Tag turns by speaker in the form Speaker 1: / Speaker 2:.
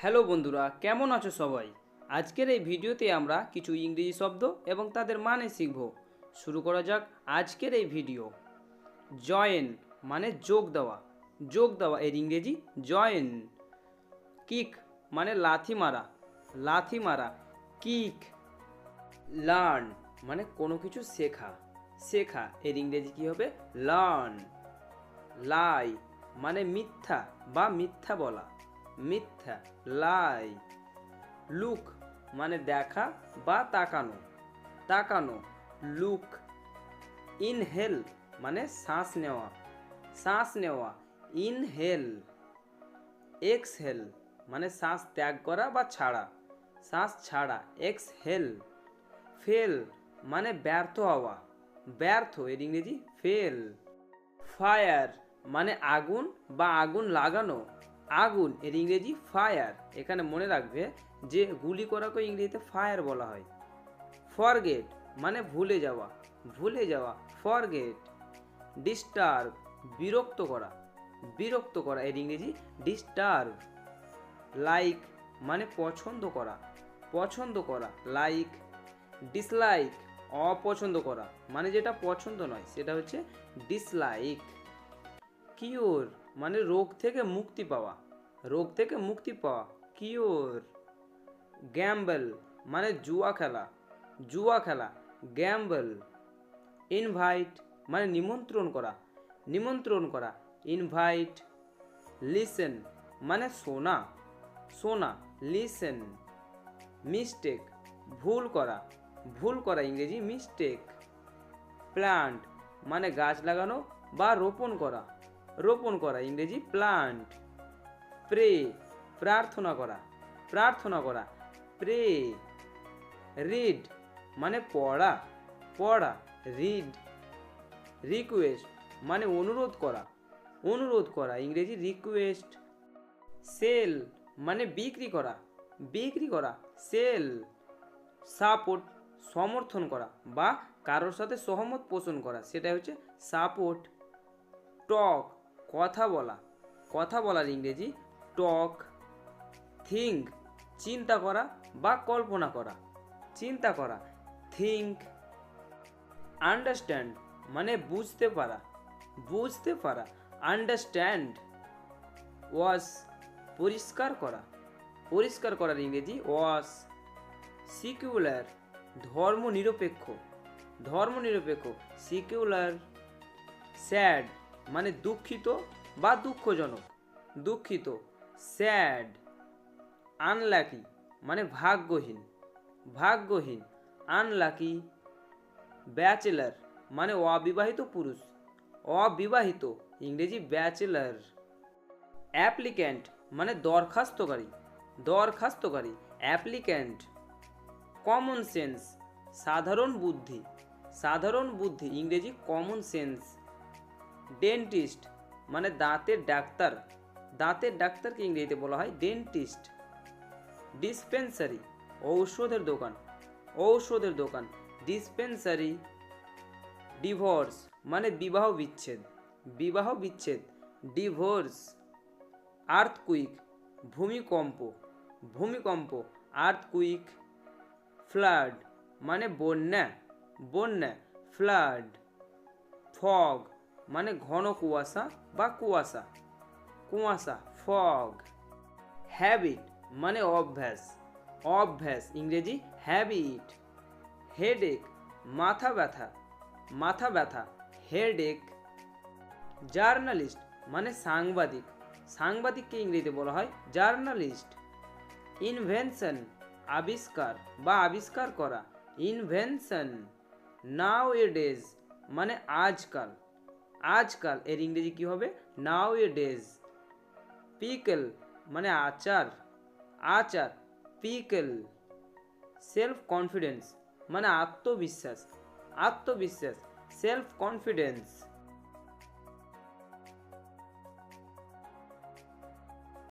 Speaker 1: Hello বন্ধুরা, কেমন আছো সবাই? আজকের এই ভিডিওতে আমরা কিছু ইংরেজি শব্দ এবং তাদের মানে শিখব। শুরু করা যাক আজকের এই ভিডিও। জয়েন মানে যোগ দেওয়া, যোগ দেওয়া এর ইংরেজি জয়েন। কিক মানে লাথি মারা, লাথি মারা, কিক। লার্ন মানে কোনো কিছু শেখা, শেখা এর ইংরেজি কী হবে? লার্ন। লাই মানে মিথ্যা বা মিথ্যা বলা, মিথ্যা, লাই। লুক মানে দেখা বা তাকানো, তাকানো, লুক। ইনহেল মানে শ্বাস নেওয়া, শ্বাস নেওয়া, ইনহেল। এক্সহেল মানে শ্বাস ত্যাগ করা বা ছাড়া, শ্বাস ছাড়া, এক্সহেল। ফেল মানে ব্যর্থ হওয়া, ব্যর্থ এর ইংরেজি ফেল। ফায়ার মানে আগুন বা আগুন লাগানো, আগুন এর ইংরেজি ফায়ার। এখানে মনে রাখবে যে গুলি করাকে ইংরেজিতে ফায়ার বলা হয়। ফরগেট মানে ভুলে যাওয়া, ভুলে যাওয়া, ফরগেট। ডিস্টার্ব বিরক্ত করা, বিরক্ত করা এর ইংরেজি ডিস্টার্ব। লাইক মানে পছন্দ করা, পছন্দ করা, লাইক। ডিসলাইক অপছন্দ করা, মানে যেটা পছন্দ নয় সেটা হচ্ছে ডিসলাইক। কিওর মানে রোগ থেকে মুক্তি পাওয়া, রোগ থেকে মুক্তি পাওয়া, কিওর। গ্যাম্বল মানে জুয়া খেলা, জুয়া খেলা, গ্যাম্বল। ইনভাইট মানে নিমন্ত্রণ করা, নিমন্ত্রণ করা, ইনভাইট। লিসেন মানে শোনা, শোনা, লিসেন। মিস্টেক ভুল করা, ভুল করা, ইংরেজি মিস্টেক। প্ল্যান্ট মানে গাছ লাগানো বা রোপণ করা, রোপণ করা, ইংরেজি প্ল্যান্ট। প্রে প্রার্থনা করা, প্রার্থনা করা, প্রে। রিড মানে পড়া, পড়া, রিড। রিকোয়েস্ট মানে অনুরোধ করা, অনুরোধ করা, ইংরেজি রিকোয়েস্ট। সেল মানে বিক্রি করা, বিক্রি করা, সেল। সাপোর্ট সমর্থন করা বা কারোর সাথে সহমত পোষণ করা, সেটা হচ্ছে সাপোর্ট। টক কথা বলা, কথা বলার ইংরেজি টক। থিঙ্ক চিন্তা করা বা কল্পনা করা, চিন্তা করা, থিঙ্ক। আন্ডারস্ট্যান্ড মানে বুঝতে পারা, বুঝতে পারা, আন্ডারস্ট্যান্ড। ওয়াশ পরিষ্কার করা, পরিষ্কার করার ইংরেজি ওয়াশ। সিকিউলার ধর্মনিরপেক্ষ, ধর্মনিরপেক্ষ, সিকিউলার। স্যাড মানে দুঃখিত বা দুঃখজনক, দুঃখিত, স্যাড। আনলাকি মানে ভাগ্যহীন, ভাগ্যহীন, আনলাকি। ব্যাচেলার মানে অবিবাহিত পুরুষ, অবিবাহিত, ইংরেজি ব্যাচেলার। অ্যাপ্লিক্যান্ট মানে দরখাস্তকারী, দরখাস্তকারী, অ্যাপ্লিক্যান্ট। কমন সেন্স সাধারণ বুদ্ধি, সাধারণ বুদ্ধি, ইংরেজি কমন সেন্স। ডেন্টিস্ট মানে দাঁতের ডাক্তার, দাঁতের ডাক্তারকে ইংরেজিতে বলা হয় ডেন্টিস্ট। ডিসপেন্সারি ঔষধের দোকান, ঔষধের দোকান, ডিসপেন্সারি। ডিভোর্স মানে বিবাহ বিচ্ছেদ, বিবাহ বিচ্ছেদ, ডিভোর্স। আর্থকুইক ভূমিকম্প, ভূমিকম্প, আর্থকুইক। ফ্লাড মানে বন্যা, বন্যা, ফ্লাড। ফগ মানে ঘন কুয়াশা বা কুয়াশা, কুয়াশা, ফগ। হ্যাবিট মানে অভ্যাস, অভ্যাস, ইংরেজি হ্যাবিট। হেডেক মাথা ব্যথা, মাথা ব্যথা, হেডেক। জার্নালিস্ট মানে সাংবাদিক, সাংবাদিককে ইংরেজিতে বলা হয় জার্নালিস্ট। ইনভেনশন আবিষ্কার বা আবিষ্কার করা, ইনভেনশন। নাও এ ডেজ মানে আজকাল, আজকাল এর ইংরেজি কি হবে? নাও এ ডেজ। পিকল মানে আচার, আচার, পিকল। সেলফ কনফিডেন্স মানে আত্মবিশ্বাস, আত্মবিশ্বাস, সেলফ কনফিডেন্স।